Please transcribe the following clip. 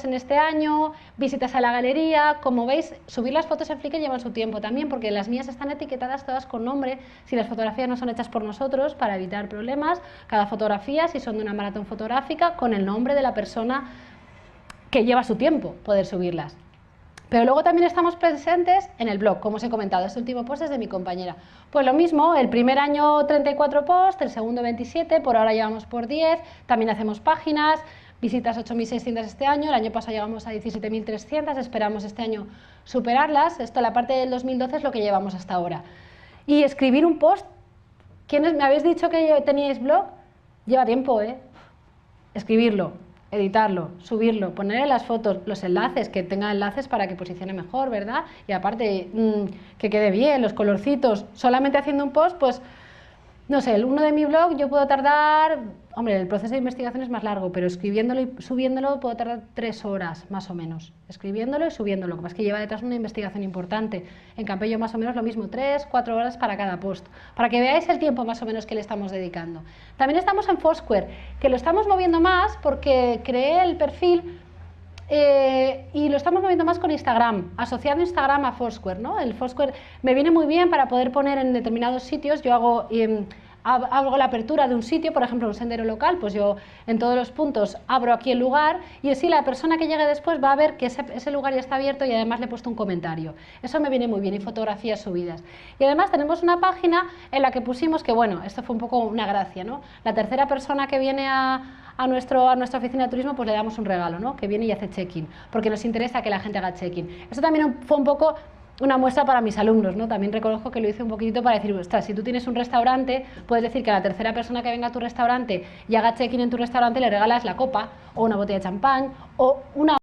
posts en este año, visitas a la galería. Como veis, subir las fotos en Flickr llevan su tiempo también, porque las mías están etiquetadas todas con nombre, si las fotografías no son hechas por nosotros, para evitar problemas. Cada fotografía, si son de una maratón fotográfica, con el nombre de la persona que lleva su tiempo poder subirlas. Pero luego también estamos presentes en el blog, como os he comentado. Este último post es de mi compañera. Pues lo mismo, el primer año 34 posts, el segundo 27, por ahora llevamos por 10, también hacemos páginas, visitas 8.600 este año, el año pasado llegamos a 17.300, esperamos este año superarlas. Esto, la parte del 2012 es lo que llevamos hasta ahora. Y escribir un post, ¿quiénes me habéis dicho que teníais blog? Lleva tiempo, escribirlo, editarlo, subirlo, ponerle las fotos, los enlaces, que tenga enlaces para que posicione mejor, ¿verdad? Y aparte, que quede bien, los colorcitos. Solamente haciendo un post, pues, no sé, uno de mi blog yo puedo tardar, hombre, el proceso de investigación es más largo, pero escribiéndolo y subiéndolo puedo tardar 3 horas, más o menos. Escribiéndolo y subiéndolo, lo que pasa es que lleva detrás una investigación importante. En cambio, yo más o menos lo mismo, 3, 4 horas para cada post, para que veáis el tiempo más o menos que le estamos dedicando. También estamos en Foursquare, que lo estamos moviendo más porque creé el perfil y lo estamos moviendo más con Instagram, asociando Instagram a Foursquare, ¿no? El Foursquare me viene muy bien para poder poner en determinados sitios. Yo hago la apertura de un sitio, por ejemplo un sendero local, pues yo en todos los puntos abro aquí el lugar y así la persona que llegue después va a ver que ese lugar ya está abierto y además le he puesto un comentario. Eso me viene muy bien, y fotografías subidas. Y además tenemos una página en la que pusimos que, bueno, esto fue un poco una gracia, ¿no? La tercera persona que viene a nuestra oficina de turismo, pues le damos un regalo, ¿no? Que viene y hace check-in, porque nos interesa que la gente haga check-in. Eso también fue un poco una muestra para mis alumnos, ¿no? También reconozco que lo hice un poquitito para decir, ostras, si tú tienes un restaurante, puedes decir que a la tercera persona que venga a tu restaurante y haga check-in en tu restaurante le regalas la copa, o una botella de champán, o una